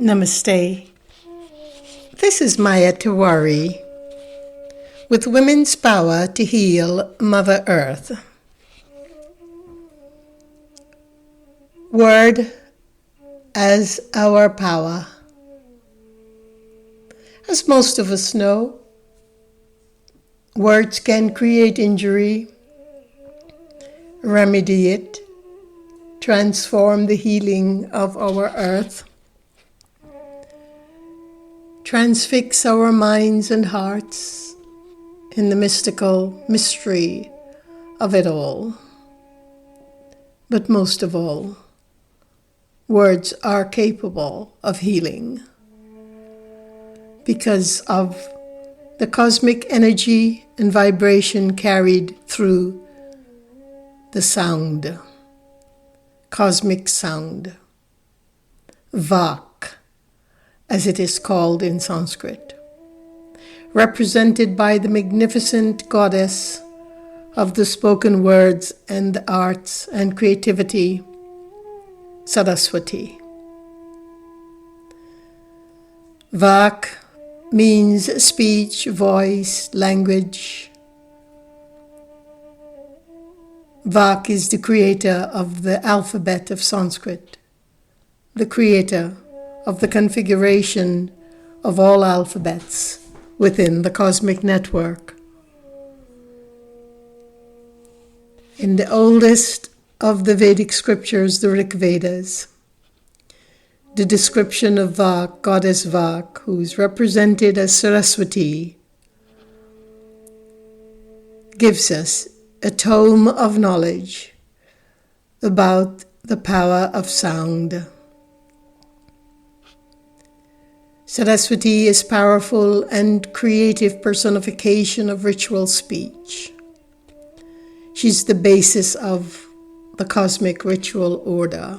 Namaste. This is Maya Tiwari with Women's Power to Heal Mother Earth. Word as our power. As most of us know, words can create injury, remedy it, transform the healing of our earth, transfix our minds and hearts in the mystical mystery of it all. But most of all, words are capable of healing because of the cosmic energy and vibration carried through the sound, cosmic sound, Vac, as it is called in Sanskrit, represented by the magnificent goddess of the spoken words and the arts and creativity, Saraswati. Vac means speech, voice, language. Vac is the creator of the alphabet of Sanskrit, the creator of the configuration of all alphabets within the cosmic network. In the oldest of the Vedic scriptures, the Vedas, the description of Vac, Goddess Vac, who is represented as Saraswati, gives us a tome of knowledge about the power of sound. Saraswati is powerful and creative personification of ritual speech. She's the basis of the cosmic ritual order.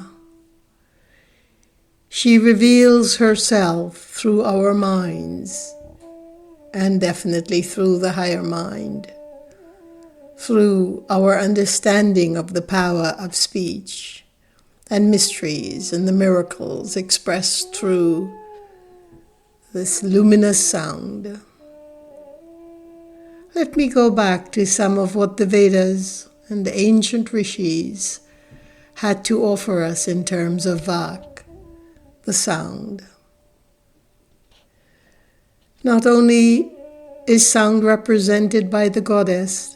She reveals herself through our minds, and definitely through the higher mind, through our understanding of the power of speech and mysteries and the miracles expressed through this luminous sound. Let me go back to some of what the Vedas and the ancient rishis had to offer us in terms of Vac, the sound. Not only is sound represented by the goddess,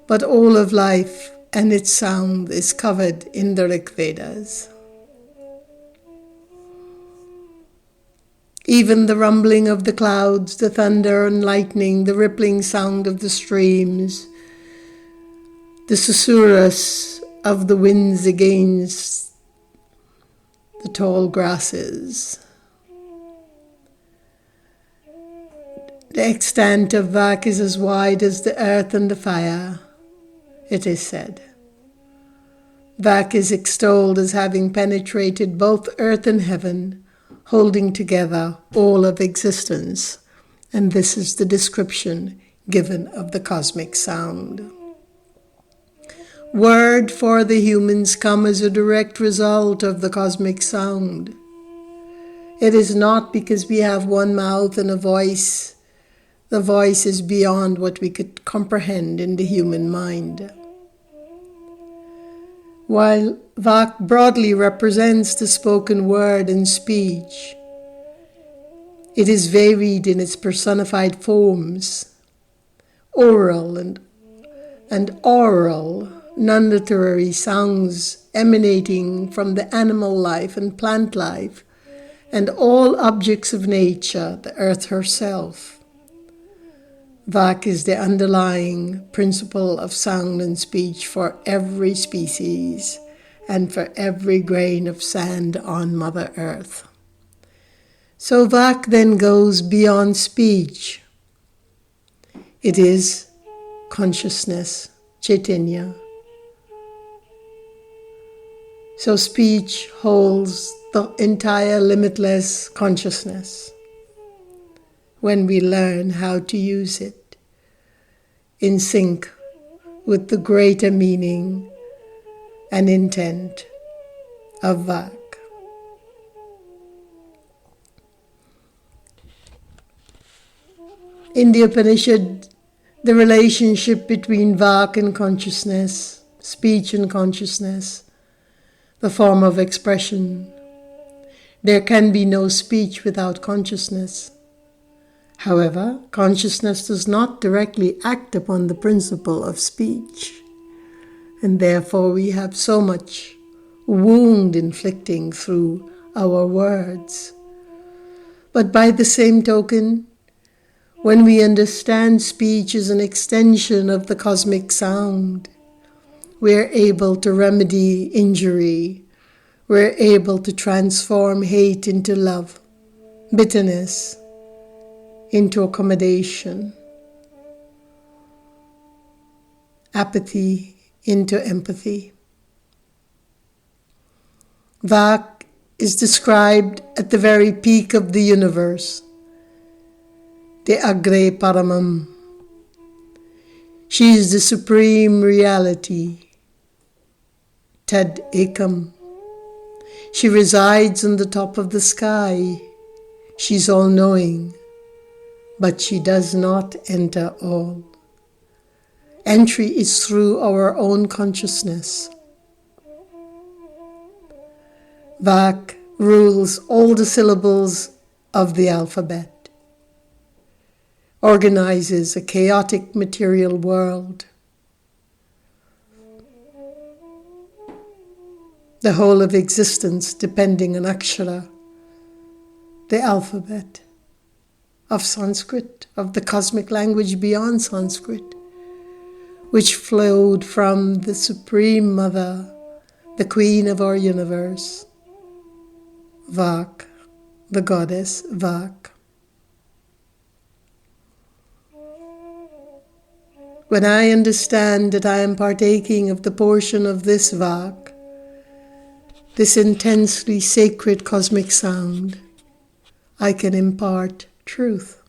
but all of life and its sound is covered in the Vedas. Even the rumbling of the clouds, the thunder and lightning, the rippling sound of the streams, the susurrus of the winds against the tall grasses. The extent of Vac is as wide as the earth and the fire, it is said. Vac is extolled as having penetrated both earth and heaven, holding together all of existence, and this is the description given of the cosmic sound. Word for the humans come as a direct result of the cosmic sound. It is not because we have one mouth and a voice. The voice is beyond what we could comprehend in the human mind. While Vac broadly represents the spoken word and speech, it is varied in its personified forms, oral and oral, non-literary sounds emanating from the animal life and plant life, and all objects of nature, the earth herself. Vac is the underlying principle of sound and speech for every species and for every grain of sand on Mother Earth. So Vac then goes beyond speech. It is consciousness, Chaitanya. So speech holds the entire limitless consciousness when we learn how to use it in sync with the greater meaning and intent of Vac. In the Upanishad, the relationship between Vac and consciousness, speech and consciousness, the form of expression. There can be no speech without consciousness. However, consciousness does not directly act upon the principle of speech, and therefore we have so much wound inflicting through our words. But by the same token, when we understand speech as an extension of the cosmic sound, we're able to remedy injury. We're able to transform hate into love, bitterness into accommodation, apathy into empathy. Vac is described at the very peak of the universe, the Agre Paramam. She is the supreme reality, Tad Ekam. She resides on the top of the sky. She's all-knowing, but she does not enter all. Entry is through our own consciousness. Vac rules all the syllables of the alphabet, organizes a chaotic material world. The whole of existence depending on Akshara, the alphabet of Sanskrit, of the cosmic language beyond Sanskrit, which flowed from the Supreme Mother, the Queen of our universe, Vac, the Goddess Vac. When I understand that I am partaking of the portion of this Vac, this intensely sacred cosmic sound, I can impart truth.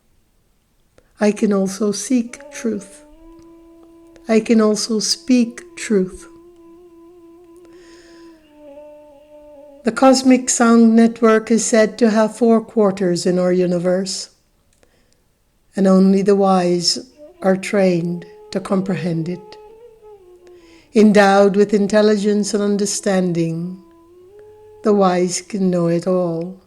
I can also seek truth. I can also speak truth. The cosmic sound network is said to have 4 quarters in our universe, and only the wise are trained to comprehend it. Endowed with intelligence and understanding, the wise can know it all.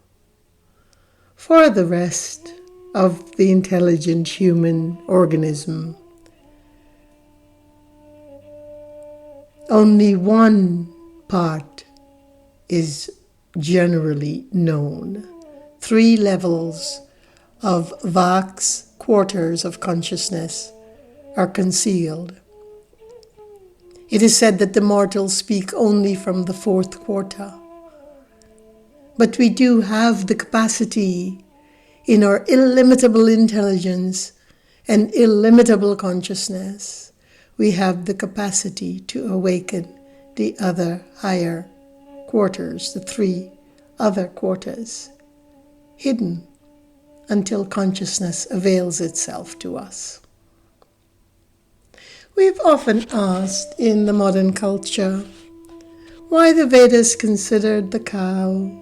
For the rest of the intelligent human organism, only one part is generally known. 3 levels of Vac's quarters of consciousness are concealed. It is said that the mortals speak only from the 4th quarter. But we do have the capacity in our illimitable intelligence and illimitable consciousness. We have the capacity to awaken the other higher quarters, the 3 other quarters, hidden until consciousness avails itself to us. We've often asked in the modern culture why the Vedas considered the cow,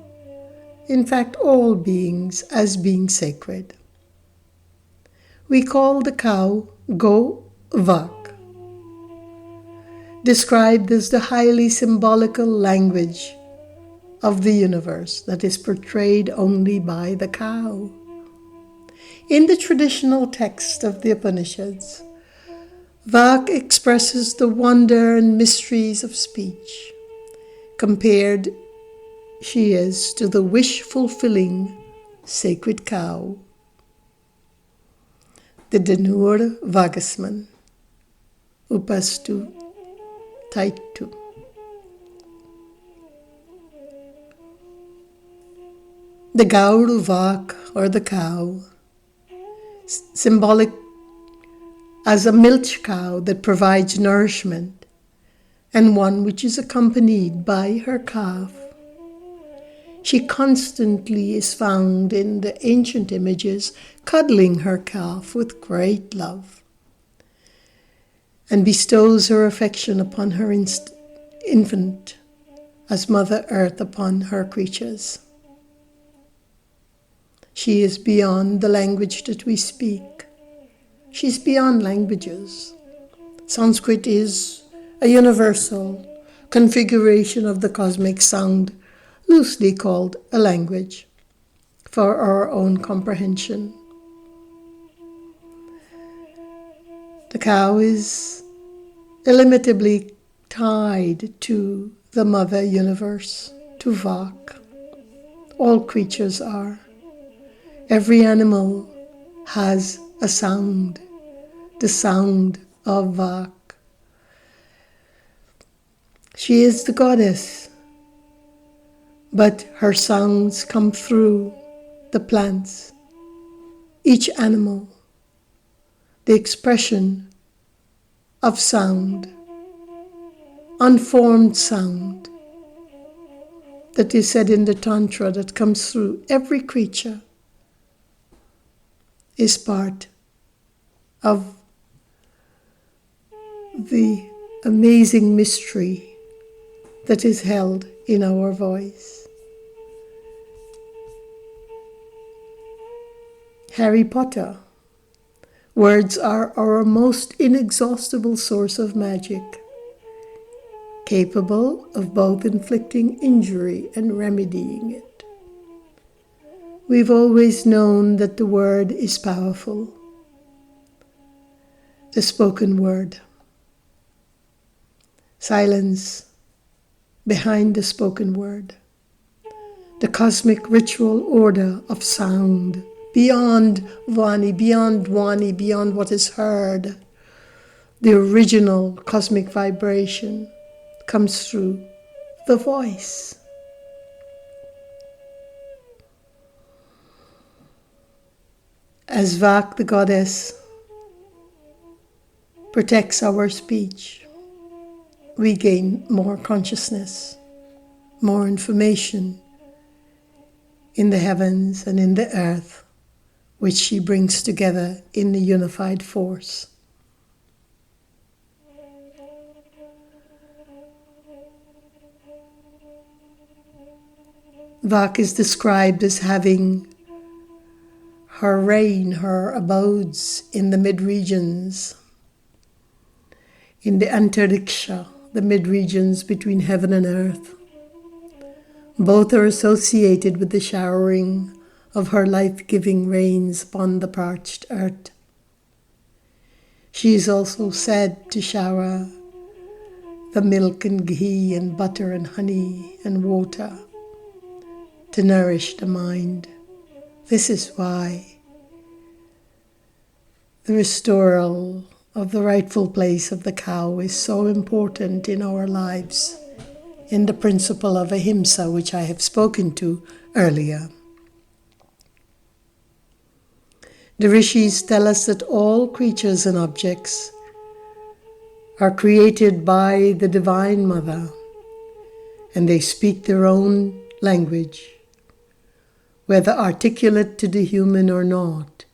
in fact all beings, as being sacred. We call the cow Go Vac, described as the highly symbolical language of the universe that is portrayed only by the cow. In the traditional text of the Upanishads, Vac expresses the wonder and mysteries of speech. Compared, she is to the wish-fulfilling sacred cow, the Danur Vagasman, Upastu Taitu. The Gauru Vac, or the cow, symbolic as a milch cow that provides nourishment, and one which is accompanied by her calf. She constantly is found in the ancient images cuddling her calf with great love, and bestows her affection upon her infant as Mother Earth upon her creatures. She is beyond the language that we speak, She's beyond languages. Sanskrit is a universal configuration of the cosmic sound, loosely called a language, for our own comprehension. The cow is illimitably tied to the Mother Universe, to Vac. All creatures are. Every animal has a sound, the sound of Vac. She is the goddess, but her sounds come through the plants, each animal, the expression of sound, unformed sound that is said in the Tantra that comes through every creature is part of the amazing mystery that is held in our voice. Harry Potter. Words are our most inexhaustible source of magic, capable of both inflicting injury and remedying it. We've always known that the word is powerful. The spoken word. Silence behind the spoken word. The cosmic ritual order of sound, beyond Vani, beyond what is heard. The original cosmic vibration comes through the voice. As Vac, the goddess, protects our speech, we gain more consciousness, more information in the heavens and in the earth, which she brings together in the unified force. Vac is described as having her reign, her abodes in the mid-regions, in the antariksha, the mid-regions between heaven and earth. Both are associated with the showering of her life-giving rains upon the parched earth. She is also said to shower the milk and ghee and butter and honey and water to nourish the mind. This is why the restoral of the rightful place of the cow is so important in our lives, in the principle of ahimsa, which I have spoken to earlier. The rishis tell us that all creatures and objects are created by the Divine Mother, and they speak their own language. Whether articulate to the human or not,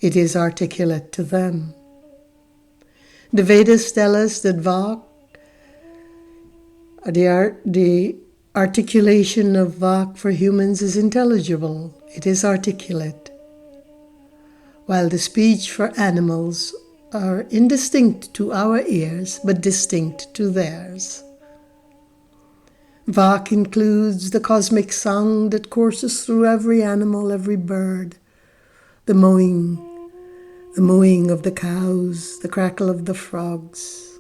it is articulate to them. The Vedas tell us that Vac, the articulation of Vac for humans is intelligible, it is articulate, while the speech for animals are indistinct to our ears, but distinct to theirs. Vac includes the cosmic sound that courses through every animal, every bird, the mooing of the cows, the crackle of the frogs,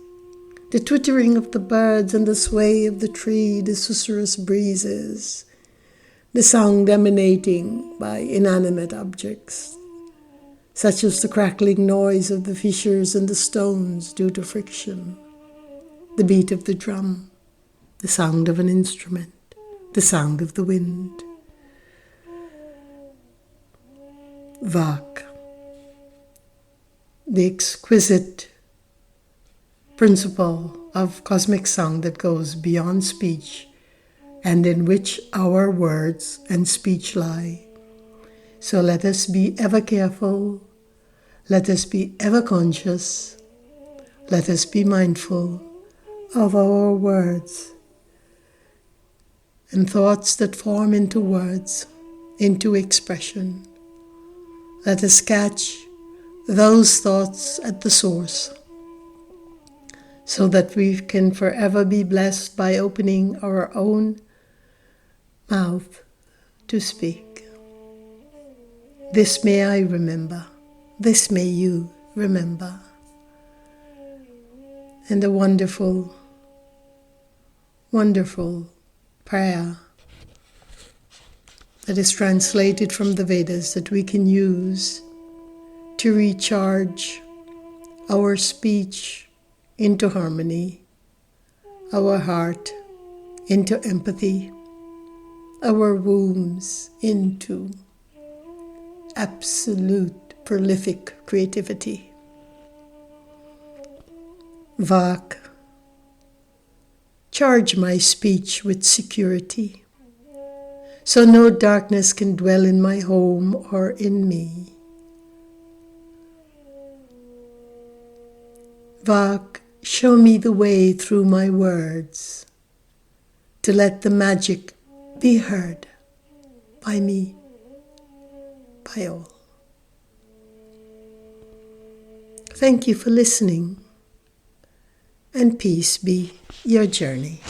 the twittering of the birds and the sway of the tree, the susurrus breezes, the sound emanating by inanimate objects, such as the crackling noise of the fissures and the stones due to friction, the beat of the drum, the sound of an instrument, the sound of the wind. Vac, the exquisite principle of cosmic sound that goes beyond speech and in which our words and speech lie. So let us be ever careful, let us be ever conscious, let us be mindful of our words and thoughts that form into words, into expression. Let us catch those thoughts at the source, so that we can forever be blessed by opening our own mouth to speak. This may I remember. This may you remember. And a wonderful, wonderful prayer that is translated from the Vedas that we can use to recharge our speech into harmony, our heart into empathy, our wombs into absolute prolific creativity. Vac, charge my speech with security, so no darkness can dwell in my home or in me. Vac, show me the way through my words, to let the magic be heard by me, by all. Thank you for listening, and peace be your journey.